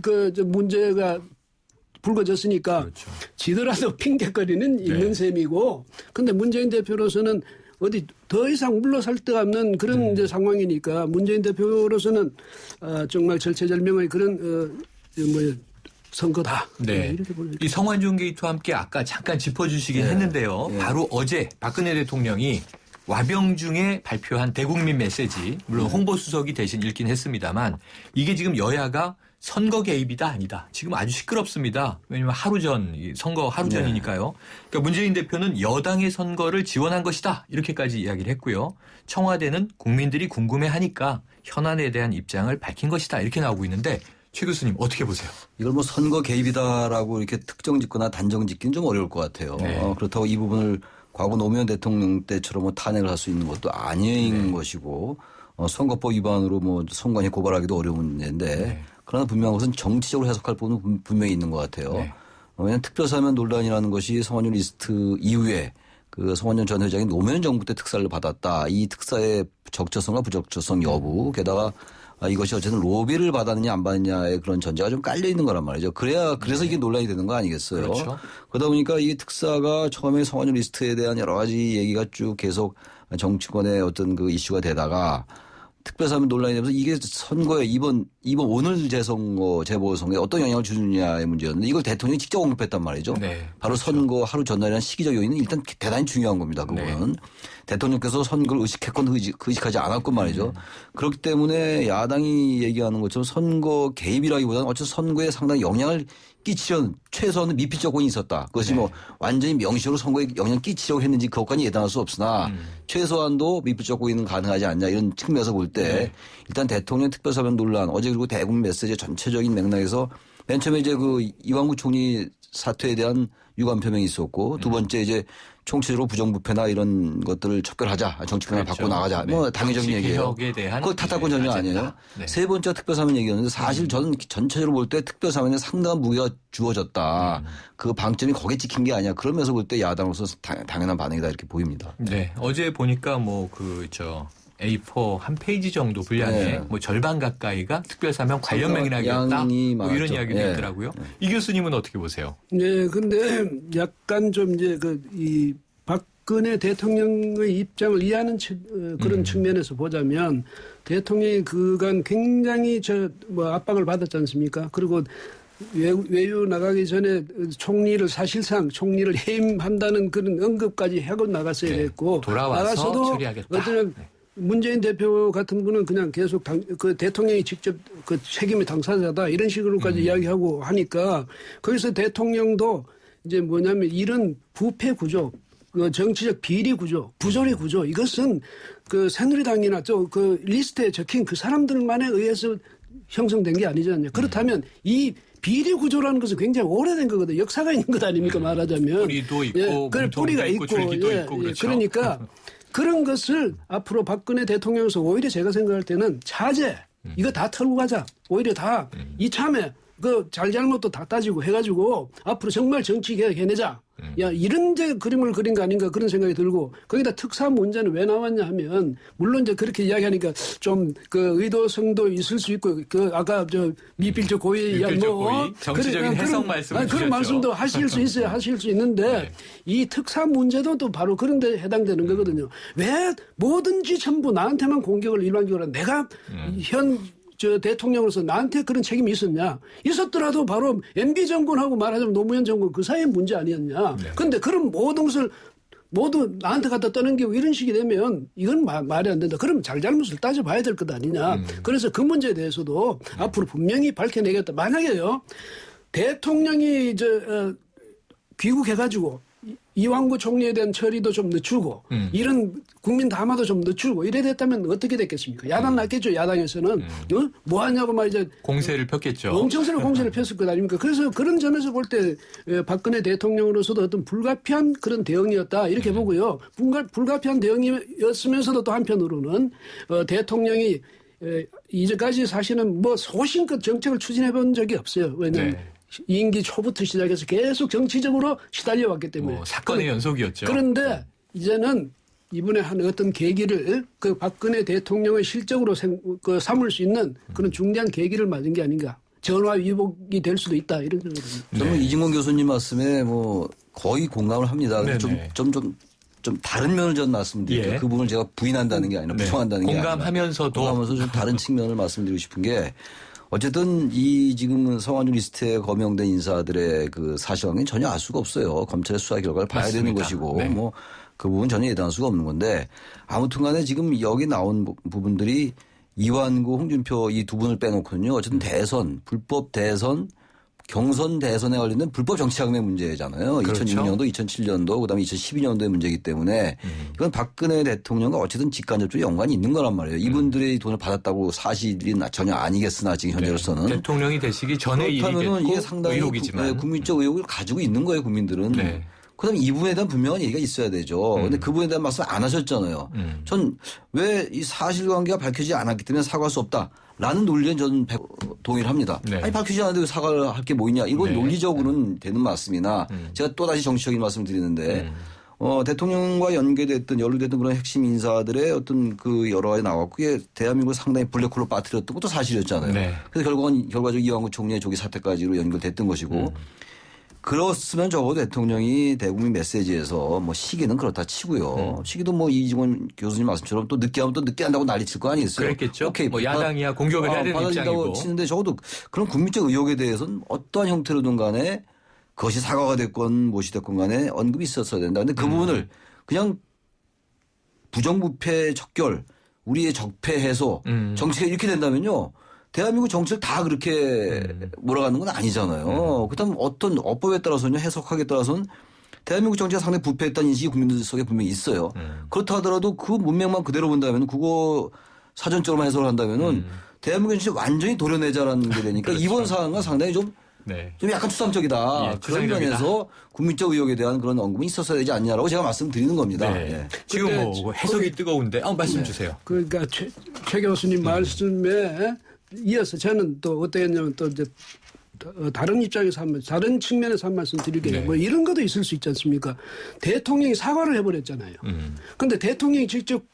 문제가 불거졌으니까 그렇죠. 지더라도 핑계거리는 있는 셈이고 근데 문재인 대표로서는 어디 더 이상 물러설 데가 없는 그런 이제 상황이니까 문재인 대표로서는 정말 절체절명의 그런 선거다. 네. 이렇게 보여요. 이 성완종 게이트와 함께 아까 잠깐 짚어주시긴 했는데요. 바로 어제 박근혜 대통령이 와병중에 발표한 대국민 메시지, 물론 홍보수석이 대신 읽긴 했습니다만 이게 지금 여야가 선거 개입이다 아니다. 지금 아주 시끄럽습니다. 왜냐하면 선거 하루 전이니까요. 그러니까 문재인 대표는 여당의 선거를 지원한 것이다. 이렇게까지 이야기를 했고요. 청와대는 국민들이 궁금해하니까 현안에 대한 입장을 밝힌 것이다. 이렇게 나오고 있는데 최 교수님 어떻게 보세요? 이걸 뭐 선거 개입이다라고 이렇게 특정 짓거나 단정 짓기는 좀 어려울 것 같아요. 네. 그렇다고 이 부분을 과거 노무현 대통령 때처럼 뭐 탄핵을 할 수 있는 것도 아닌 것이고 선거법 위반으로 뭐 선관위 고발하기도 어려운 문제인데 그러나 분명한 것은 정치적으로 해석할 부분은 분명히 있는 것 같아요. 왜냐하면 특별사면 논란이라는 것이 성완종 리스트 이후에 그 성완종 전 회장이 노무현 정부 때 특사를 받았다. 이 특사의 적절성과 부적절성 여부 게다가 이것이 어쨌든 로비를 받았느냐 안 받느냐의 그런 전제가 좀 깔려 있는 거란 말이죠. 그래서 이게 논란이 되는 거 아니겠어요. 그렇죠. 그러다 보니까 이 특사가 처음에 성완종 리스트에 대한 여러 가지 얘기가 쭉 계속 정치권의 어떤 그 이슈가 되다가 특별사면 논란이 되면서 이게 선거에 이번 오늘 재보궐선거에 어떤 영향을 주느냐의 문제였는데 이걸 대통령이 직접 언급했단 말이죠. 네. 바로 선거 하루 전날이라는 시기적 요인은 일단 대단히 중요한 겁니다. 그거는. 대통령께서 선거를 의식했건 의식하지 않았건 말이죠. 그렇기 때문에 야당이 얘기하는 것처럼 선거 개입이라기보다는 어쨌든 선거에 상당히 영향을 끼치려는 최소한은 미필 조건이 있었다. 그것이 뭐 완전히 명시적으로 선거에 영향을 끼치려고 했는지 그것까지 예단할 수 없으나 최소한도 미필 조건은 가능하지 않냐 이런 측면에서 볼 때 일단 대통령 특별사면 논란 어제 그리고 대국민 메시지의 전체적인 맥락에서 맨 처음에 이제 그 이완구 총리 사퇴에 대한 유감 표명이 있었고 두 번째 이제 총체적으로 부정부패나 이런 것들을 척결하자. 정치권을 그렇죠. 바꿔 나가자. 뭐 당위적인 얘기예요. 개혁에 대한 그거 탓할 전혀 아니에요. 네. 세 번째 특별사면 얘기였는데 사실 저는 전체적으로 볼 때 특별사면에 상당한 무게가 주어졌다. 그 방점이 거기에 찍힌 게 아니야. 그러면서 볼 때 야당으로서 당연한 반응이다 이렇게 보입니다. 네. 어제 보니까 A4 한 페이지 정도 분량에 뭐 절반 가까이가 특별사면 관련 맥락이었다. 뭐 이런 이야기도 있더라고요. 이 교수님은 어떻게 보세요? 네, 근데 약간 좀 이제 이 박근혜 대통령의 입장을 이해하는 그런 측면에서 보자면 대통령이 그간 굉장히 압박을 받았지 않습니까? 그리고 외유 나가기 전에 사실상 총리를 해임한다는 그런 언급까지 하고 나갔어야 됐고 돌아와서 처리하겠다. 어떤 문재인 대표 같은 분은 그냥 계속 그 대통령이 직접 그 책임의 당사자다 이런 식으로까지 이야기하고 하니까 거기서 대통령도 이제 뭐냐면 이런 부패 구조, 그 정치적 비리 구조, 부조리 구조 이것은 그 새누리당이나 그 리스트에 적힌 그 사람들만에 의해서 형성된 게 아니지 않냐. 그렇다면 이 비리 구조라는 것은 굉장히 오래된 거거든요. 역사가 있는 것 아닙니까 말하자면. 뿌리도 있고 뿌리가 있고 줄기도 있고 그렇죠. 그러니까 그런 것을 앞으로 박근혜 대통령에서 오히려 제가 생각할 때는 차제 이거 다 털고 가자. 오히려 다 이참에 그 잘잘못도 다 따지고 해가지고 앞으로 정말 정치 개혁 해내자. 야 이런 그림을 그린 거 아닌가 그런 생각이 들고 거기다 특사 문제는 왜 나왔냐 하면 물론 이제 그렇게 이야기하니까 좀 그 의도성도 있을 수 있고 그 아까 미필적 고의 정치적인 해석 말씀을 그런 말씀도 하실 수 있어요. 하실 수 있는데 이 특사 문제도 또 바로 그런 데 해당되는 거거든요. 왜 뭐든지 전부 나한테만 공격을 일반적으로 내가 대통령으로서 나한테 그런 책임이 있었냐. 있었더라도 바로 MB 정권하고 말하자면 노무현 정권 그 사이의 문제 아니었냐. 그런데 그런 모든 것을 모두 나한테 갖다 떠넘기고 이런 식이 되면 이건 말이 안 된다. 그럼 잘잘못을 따져봐야 될 것 아니냐. 그래서 그 문제에 대해서도 앞으로 분명히 밝혀내겠다. 만약에요. 대통령이 귀국해가지고 이완구 총리에 대한 처리도 좀 늦추고 이런 국민 담화도 좀 늦추고 이래 됐다면 어떻게 됐겠습니까? 야당 났겠죠. 야당에서는 뭐 하냐고 막 이제 공세를 폈겠죠. 엄청스러운 공세를 폈을 것 아닙니까? 그래서 그런 점에서 볼 때 박근혜 대통령으로서도 어떤 불가피한 그런 대응이었다 이렇게 보고요. 불가피한 대응이었으면서도 또 한편으로는 대통령이 이제까지 사실은 뭐 소신껏 정책을 추진해 본 적이 없어요. 왜냐하면 임기 초부터 시작해서 계속 정치적으로 시달려왔기 때문에. 사건의 연속이었죠. 그런데 이제는 이번에 한 어떤 계기를 그 박근혜 대통령의 실적으로 삼을 수 있는 그런 중대한 계기를 맞은 게 아닌가. 전화 위복이 될 수도 있다. 이런 생각이 듭니다. 저는 이진권 교수님 말씀에 뭐 거의 공감을 합니다. 좀 다른 면을 전 말씀드릴게요. 그 부분을 제가 부인한다는 게 아니라 부정한다는 게 아니라. 공감하면서도 좀 다른 측면을 말씀드리고 싶은 게 어쨌든 지금 성완종 리스트에 거명된 인사들의 그 사실관계는 전혀 알 수가 없어요. 검찰의 수사 결과를 봐야 되는 것이고 뭐 그 부분 전혀 예단할 수가 없는 건데 아무튼 간에 지금 여기 나온 부분들이 이완구, 홍준표 이 두 분을 빼놓고는요. 어쨌든 불법 대선 경선 대선에 관련된 불법 정치자금의 문제잖아요. 그렇죠. 2006년도, 2007년도, 그다음에 2012년도의 문제이기 때문에 이건 박근혜 대통령과 어쨌든 직간접적으로 연관이 있는 거란 말이에요. 이분들이 돈을 받았다고 사실은 전혀 아니겠으나 지금 현재로서는. 네. 대통령이 되시기 전에 그렇다면은 일이겠고 이게 상당히 의혹이지만. 국민적 의혹을 가지고 있는 거예요, 국민들은. 네. 그다음에 이 부분에 대한 분명한 얘기가 있어야 되죠. 근데 그 부분에 대한 말씀 안 하셨잖아요. 전 왜 이 사실관계가 밝혀지지 않았기 때문에 사과할 수 없다라는 논리는 저는 동의를 합니다. 네. 아니 밝혀지지 않았는데 왜 사과를 할 게 뭐 있냐. 이건 네. 논리적으로는 되는 말씀이나 제가 또 다시 정치적인 말씀을 드리는데 대통령과 연계됐던 연루됐던 그런 핵심 인사들의 어떤 그 여러 가지 나왔고 그게 대한민국을 상당히 블랙홀로 빠뜨렸던 것도 사실이었잖아요. 네. 그래서 결과적으로 이완구 총리의 조기 사퇴까지로 연결됐던 것이고 그렇으면 적어도 대통령이 대국민 메시지에서 뭐 시기는 그렇다 치고요. 시기도 뭐 이직원 교수님 말씀처럼 또 늦게 하면 또 늦게 한다고 난리 칠 거 아니겠어요? 그랬겠죠. 오케이. 뭐 야당이야 공격을 해야 되는 받아들인다고 입장이고. 치는데 적어도 그런 국민적 의혹에 대해서는 어떠한 형태로든 간에 그것이 사과가 됐건 무엇이 됐건 간에 언급이 있었어야 된다. 근데 그 부분을 그냥 부정부패 척결, 우리의 적폐 해소, 정치가 이렇게 된다면요. 대한민국 정치를 다 그렇게 몰아가는 건 아니잖아요. 그렇다면 어떤 어법에 따라서는 해석하기에 따라서는 대한민국 정치가 상당히 부패했다는 인식이 국민들 속에 분명히 있어요. 그렇다 하더라도 그 문맥만 그대로 본다면 그거 사전적으로만 해석을 한다면은 대한민국 정치 완전히 도려내자라는 게 되니까 그렇죠. 이번 사안과 상당히 좀 약간 추상적이다. 예, 그런 추상적이다. 면에서 국민적 의혹에 대한 그런 언급은 있었어야 되지 않냐라고 제가 말씀드리는 겁니다. 네. 예. 지금 근데 뭐 해석이 뜨거운데 말씀 주세요. 그러니까 최 교수님 말씀에 이어서 저는 또 어떠했냐면 또 이제 다른 입장에서 다른 측면에서 한 말씀 드릴게요. 네. 뭐 이런 것도 있을 수 있지 않습니까? 대통령이 사과를 해버렸잖아요. 그런데 대통령이 직접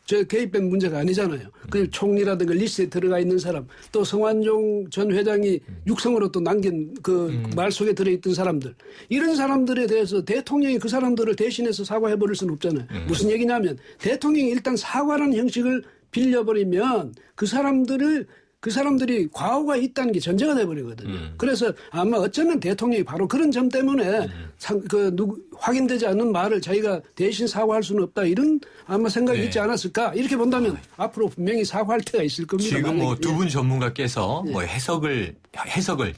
개입된 문제가 아니잖아요. 그 총리라든가 리스트에 들어가 있는 사람, 또 성완종 전 회장이 육성으로 또 남긴 그 말 속에 들어있던 사람들, 이런 사람들에 대해서 대통령이 그 사람들을 대신해서 사과해버릴 수는 없잖아요. 무슨 얘기냐면 대통령이 일단 사과라는 형식을 빌려버리면 그 사람들이 과오가 있다는 게 전제가 돼버리거든요. 그래서 아마 어쩌면 대통령이 바로 그런 점 때문에 확인되지 않는 말을 자기가 대신 사과할 수는 없다 이런 아마 생각이 있지 않았을까 이렇게 본다면 앞으로 분명히 사과할 때가 있을 겁니다. 지금 뭐 두 분 전문가께서 예. 뭐 해석을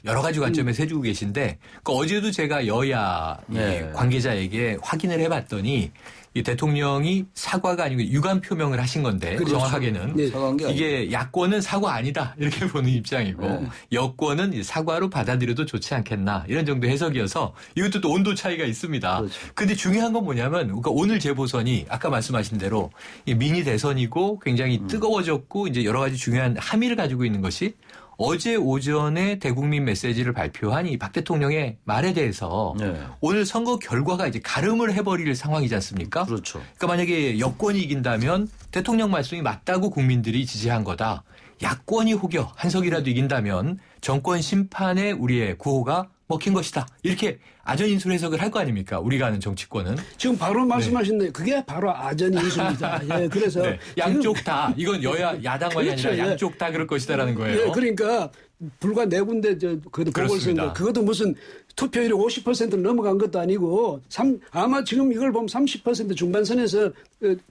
여러 가지 관점에서 해주고 계신데 어제도 제가 여야 네. 관계자에게 확인을 해봤더니 이 대통령이 사과가 아니고 유감 표명을 하신 건데 그렇죠. 정확하게는 네. 사과한 게 이게 야권은 사과 아니다 이렇게 보는 입장이고 네. 여권은 사과로 받아들여도 좋지 않겠나 이런 정도 해석이어서 이것도 또 온도 차이가 있습니다. 그렇죠. 근데 중요한 건 뭐냐면 그러니까 오늘 재보선이 아까 말씀하신 대로 이 미니 대선이고 굉장히 뜨거워졌고 이제 여러 가지 중요한 함의를 가지고 있는 것이 어제 오전에 대국민 메시지를 발표한 이 박 대통령의 말에 대해서 네. 오늘 선거 결과가 이제 가름을 해버릴 상황이지 않습니까? 그렇죠. 그러니까 만약에 여권이 이긴다면 대통령 말씀이 맞다고 국민들이 지지한 거다. 야권이 혹여 한석이라도 이긴다면 정권 심판에 우리의 구호가 먹힌 것이다. 이렇게 아전인수 해석을 할 거 아닙니까? 우리가 아는 정치권은. 지금 바로 말씀하신데 그게 바로 아전인수입니다. 예, 그래서 네. 양쪽 다 이건 야당만이 그렇죠. 아니라 예. 양쪽 다 그럴 것이다라는 거예요. 예, 그러니까 불과 4군데 그것도 그렇습니다. 보궐선거 그것도 무슨 투표율이 50%를 넘어간 것도 아니고 아마 지금 이걸 보면 30% 중반선에서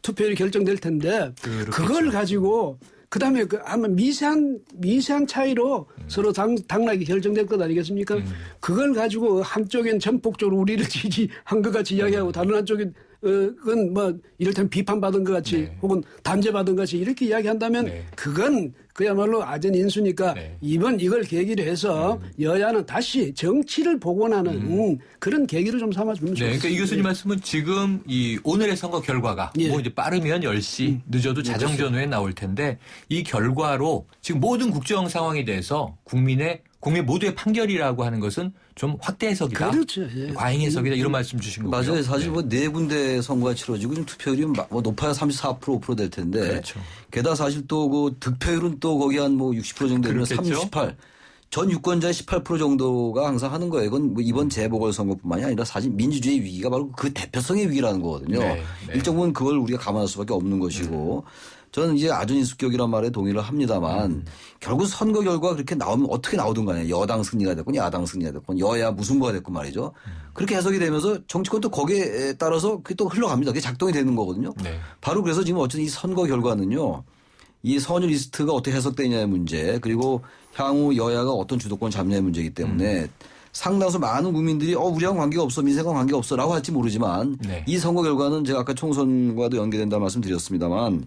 투표율이 결정될 텐데 그렇겠죠. 그걸 가지고 그다음에 아마 미세한 차이로 서로 당락이 결정될 것 아니겠습니까? 그걸 가지고 한쪽엔 전폭적으로 우리를 지지한 것 같이 이야기하고 다른 한쪽엔 그건 뭐 이를테면 비판받은 것 같이 네. 혹은 단죄받은 것 같이 이렇게 이야기한다면 네. 그건 그야말로 이인수니까 네. 이걸 계기로 해서 여야는 다시 정치를 복원하는 그런 계기를 좀 삼아주면 네, 좋겠습니다. 그러니까 이 교수님 말씀은 지금 이 오늘의 선거 결과가 예. 뭐 이제 빠르면 10시, 늦어도 자정전 후에 나올 텐데 이 결과로 지금 모든 국정 상황에 대해서 국민 모두의 판결이라고 하는 것은 좀 확대 해석이다. 그렇죠. 예. 과잉 해석이다. 이런 말씀 주신 거고요. 맞아요. 사실 네. 뭐 4군데 선거가 치러지고 좀 투표율이 뭐 높아야 34%, 5% 될 텐데. 그렇죠. 게다가 사실 또 그 득표율은 또 거기 한 뭐 60% 정도 되면 그렇겠죠. 38. 전 유권자의 18% 정도가 항상 하는 거예요. 이건 뭐 이번 재보궐선거뿐만이 아니라 사실 민주주의 위기가 바로 그 대표성의 위기라는 거거든요. 네, 네. 일정 부분 그걸 우리가 감안할 수밖에 없는 것이고 저는 이제 아전인수격이란 말에 동의를 합니다만 결국 선거 결과가 그렇게 나오면 어떻게 나오든 간에 여당 승리가 됐건 야당 승리가 됐건 여야 무승부가 됐건 말이죠. 그렇게 해석이 되면서 정치권도 거기에 따라서 그게 또 흘러갑니다. 그게 작동이 되는 거거든요. 네. 바로 그래서 지금 어쨌든 이 선거 결과는요. 이 선유 리스트가 어떻게 해석되느냐의 문제 그리고 향후 여야가 어떤 주도권을 잡느냐의 문제이기 때문에 상당수 많은 국민들이 우리랑 관계가 없어, 민생과 관계가 없어라고 할지 모르지만 네. 이 선거 결과는 제가 아까 총선과도 연계된다는 말씀드렸습니다만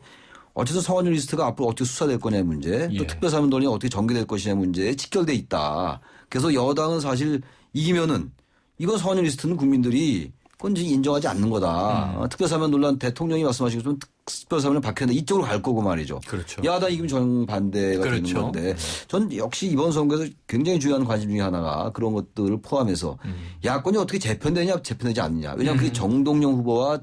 어쨌든 성원율 리스트가 앞으로 어떻게 수사될 거냐의 문제, 예. 또 특별사면론이 어떻게 전개될 것이냐의 문제에 직결돼 있다. 그래서 여당은 사실 이기면은 이건 성원율 리스트는 국민들이 그건 인정하지 않는 거다. 특별사면 논란 대통령이 말씀하시고 특별사면을 박혔는데 이쪽으로 갈 거고 말이죠. 그렇죠. 야당 이기면 정반대가 그렇죠. 되는 건데 전 역시 이번 선거에서 굉장히 중요한 관심 중에 하나가 그런 것들을 포함해서 야권이 어떻게 재편되냐 재편되지 않느냐. 왜냐하면 그게 정동영 후보와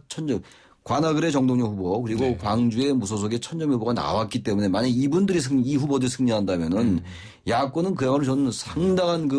관악을의 정동영 후보 그리고 네. 광주의 무소속의 천점 후보가 나왔기 때문에 만약 이분들이 이 후보들이 승리한다면은 야권은 그야말로 저는 상당한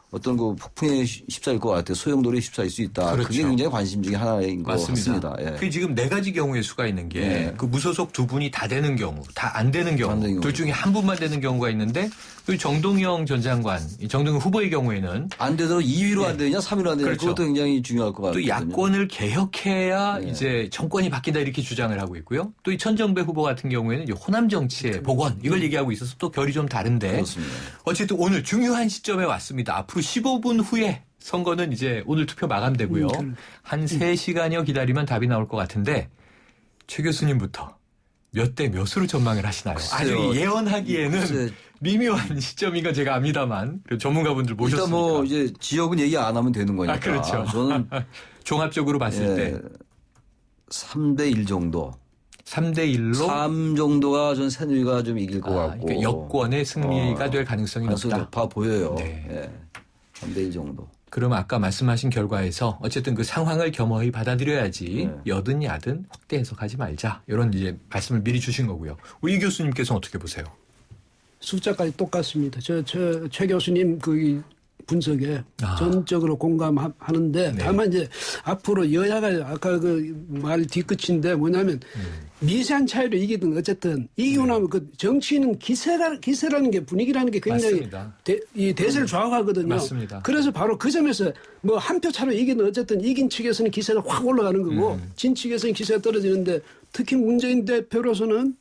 어떤 폭풍에 휩싸일 것 같아요. 소용돌이에 휩싸일 수 있다. 그렇죠. 그게 굉장히 관심 중에 하나인 것 같습니다. 예. 그 지금 4가지 경우의 수가 있는 게 그 무소속 2분이 다 되는 경우, 다 안 되는 경우, 안 되는 경우. 둘 중에 한 분만 되는 경우가 있는데 그 정동영 전 장관, 정동영 후보의 경우에는 안 되더라도 2위로 안 되느냐 3위로 안 되느냐 그렇죠. 그것도 굉장히 중요할 것 같아요. 또 야권을 개혁해야 이제 정권이 바뀐다 이렇게 주장을 하고 있고요. 또 이 천정배 후보 같은 경우에는 이제 호남 정치의 복원 이걸 얘기하고 있어서 또 결이 좀 다른데 그렇습니다. 어쨌든 오늘 중요한 시점에 왔습니다. 앞으로 15분 후에 선거는 이제 오늘 투표 마감되고요. 한 3시간여 기다리면 답이 나올 것 같은데 최 교수님부터 몇 대 몇으로 전망을 하시나요? 아주 글쎄요. 예언하기에는 글쎄. 미묘한 시점인 건 제가 압니다만 전문가분들 모셨으니까. 일단 뭐 이제 지역은 얘기 안 하면 되는 거니까. 그렇죠. 저는 종합적으로 봤을 때 3대1 정도. 3대1로 3 정도가 전 새누리가 좀 이길 것 같고. 그러니까 여권의 승리가 될 가능성이 높다. 높아 보여요. 네. 예. 3대1 정도. 그럼 아까 말씀하신 결과에서 어쨌든 그 상황을 겸허히 받아들여야지 여든 야든 확대 해석하지 말자. 이런 이제 말씀을 미리 주신 거고요. 우리 이 교수님께서는 어떻게 보세요? 숫자까지 똑같습니다. 최 교수님 그 분석에 전적으로 공감하는데 다만 이제 앞으로 여야가 아까 그 말 뒤끝인데 뭐냐면 미세한 차이로 이기든 어쨌든 이기고 나면 그 정치인은 기세라는 게 분위기라는 게 굉장히 이 대세를 좌우하거든요. 맞습니다. 그래서 바로 그 점에서 뭐 한 표 차로 이기든 어쨌든 이긴 측에서는 기세가 확 올라가는 거고 진 측에서는 기세가 떨어지는데 특히 문재인 대표로서는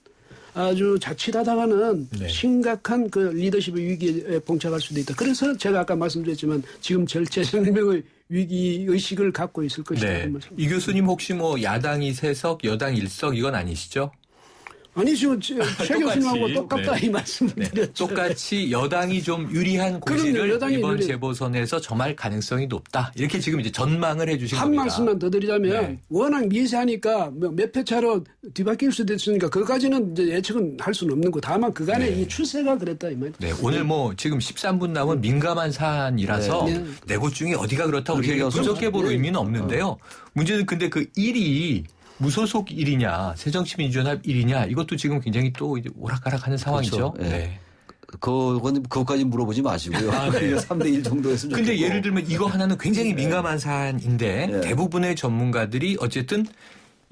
아주 자칫하다가는 심각한 그 리더십의 위기에 봉착할 수도 있다. 그래서 제가 아까 말씀드렸지만 지금 절체절명의 위기 의식을 갖고 있을 것이다. 네. 이 교수님 혹시 뭐 야당이 3석, 여당 1석 이건 아니시죠? 아니 지금 최 교수님하고 똑같다 이 말씀을 드렸죠. 똑같이 여당이 좀 유리한 고지를 여당이 이번 재보선에서 점할 가능성이 높다. 이렇게 지금 이제 전망을 해주신 한 겁니다. 말씀만 더 드리자면 워낙 미세하니까 몇 표 차로 뒤바뀔 수도 있으니까 그까지는 이제 예측은 할 수는 없는 거. 다만 그간의 이 추세가 그랬다 이 말이죠. 네, 오늘 뭐 지금 13분 남은 민감한 사안이라서 네 곳 중에 어디가 그렇다고 이렇게 분석해볼 의미는 없는데요. 문제는 근데 그 1이 무소속 1이냐 새정치민주연합 1이냐 이것도 지금 굉장히 또 이제 오락가락하는 상황이죠. 그렇죠. 네. 그것까지 물어보지 마시고요. 3대1 정도 했으면 좋겠고. 근데 예를 들면 이거 하나는 굉장히 민감한 사안인데 대부분의 전문가들이 어쨌든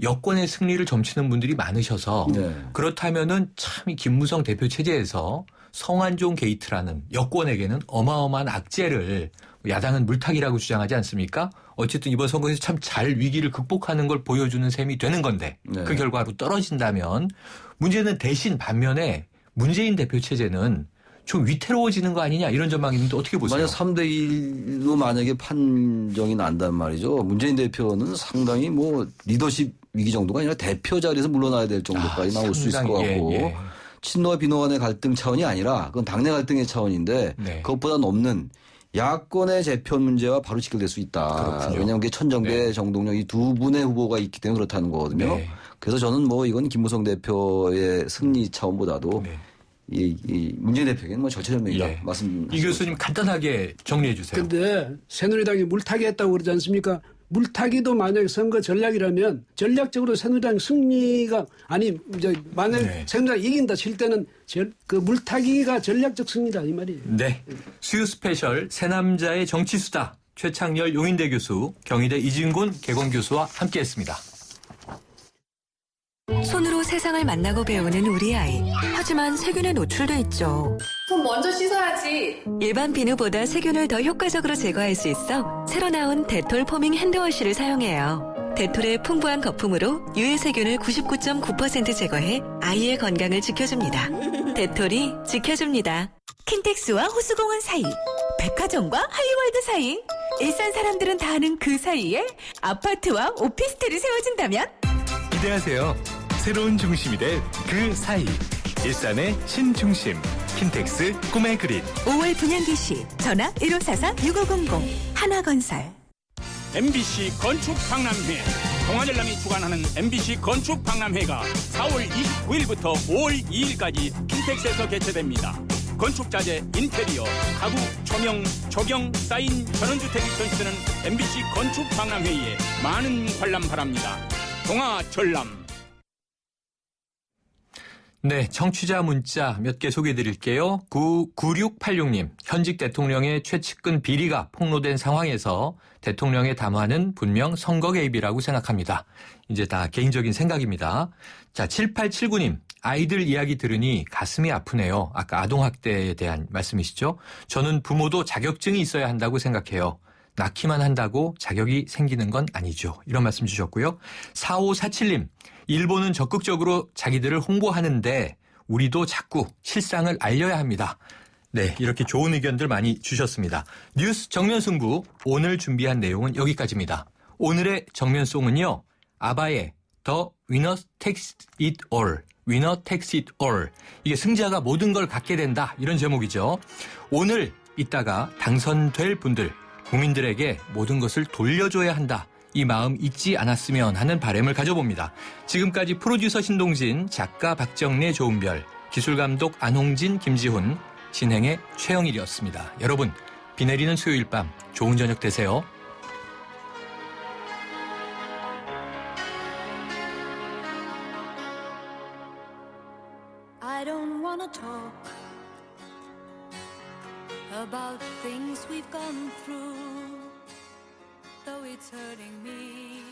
여권의 승리를 점치는 분들이 많으셔서 그렇다면은 참 이 김무성 대표 체제에서 성완종 게이트라는 여권에게는 어마어마한 악재를 야당은 물타기라고 주장하지 않습니까? 어쨌든 이번 선거에서 참 잘 위기를 극복하는 걸 보여주는 셈이 되는 건데 그 결과로 떨어진다면 문제는 대신 반면에 문재인 대표 체제는 좀 위태로워지는 거 아니냐 이런 전망이 있는데 어떻게 보세요? 만약 3대1로 만약에 판정이 난단 말이죠. 문재인 대표는 상당히 뭐 리더십 위기 정도가 아니라 대표 자리에서 물러나야 될 정도까지 나올 수 있을 것 같고 친노와 비노 간의 갈등 차원이 아니라 그건 당내 갈등의 차원인데 그것보다 넘는 야권의 재편 문제와 바로 직결될 수 있다. 그렇군요. 왜냐하면 그게 천정배, 정동영 이 두 분의 후보가 있기 때문에 그렇다는 거거든요. 그래서 저는 뭐 이건 김무성 대표의 승리 차원보다도 이 문재인 대표에게는 뭐 절체절명이다. 이 교수님 간단하게 정리해 주세요. 그런데 새누리당이 물타기 했다고 그러지 않습니까? 물타기도 만약에 선거 전략이라면 전략적으로 새누리당 승리가 아니 이제 만약 새누리당이 이긴다 칠 때는 그 물타기가 전략적 승리다 이 말이에요. 네. 수요 스페셜 새남자의 정치수다 최창렬 용인대 교수 경희대 이진곤 개공 교수와 함께했습니다. 손으로 세상을 만나고 배우는 우리 아이. 하지만 세균에 노출돼 있죠. 손 먼저 씻어야지. 일반 비누보다 세균을 더 효과적으로 제거할 수 있어 새로 나온 데톨 포밍 핸드워시를 사용해요. 데톨의 풍부한 거품으로 유해 세균을 99.9% 제거해 아이의 건강을 지켜줍니다. 데톨이 지켜줍니다. 킨텍스와 호수공원 사이 백화점과 할리월드 사이. 일산 사람들은 다 아는 그 사이에 아파트와 오피스텔이 세워진다면? 기대하세요. 새로운 중심이 될 그 사이. 일산의 신중심. 킨텍스 꿈의 그린. 5월 분양기 시 전화 1544-6500 하나건설. MBC 건축 박람회. 동아전람이 주관하는 MBC 건축 박람회가 4월 29일부터 5월 2일까지 킨텍스에서 개최됩니다. 건축자재, 인테리어, 가구, 조명, 조경, 사인, 전원주택이 전시되는 MBC 건축 박람회에 많은 관람 바랍니다. 동아전람. 네, 청취자 문자 몇 개 소개해드릴게요. 9686님, 현직 대통령의 최측근 비리가 폭로된 상황에서 대통령의 담화는 분명 선거 개입이라고 생각합니다. 이제 다 개인적인 생각입니다. 자, 7879님, 아이들 이야기 들으니 가슴이 아프네요. 아까 아동학대에 대한 말씀이시죠? 저는 부모도 자격증이 있어야 한다고 생각해요. 낳기만 한다고 자격이 생기는 건 아니죠. 이런 말씀 주셨고요. 4547님, 일본은 적극적으로 자기들을 홍보하는데 우리도 자꾸 실상을 알려야 합니다. 네, 이렇게 좋은 의견들 많이 주셨습니다. 뉴스 정면승부, 오늘 준비한 내용은 여기까지입니다. 오늘의 정면송은요, 아바의 The Winner Takes It All, Winner Takes It All. 이게 승자가 모든 걸 갖게 된다, 이런 제목이죠. 오늘 이따가 당선될 분들, 국민들에게 모든 것을 돌려줘야 한다, 이 마음 잊지 않았으면 하는 바람을 가져봅니다. 지금까지 프로듀서 신동진, 작가 박정래, 조은별, 기술감독 안홍진, 김지훈, 진행의 최영일이었습니다. 여러분, 비 내리는 수요일 밤 좋은 저녁 되세요. I don't wanna talk about things we've gone through, though it's hurting me.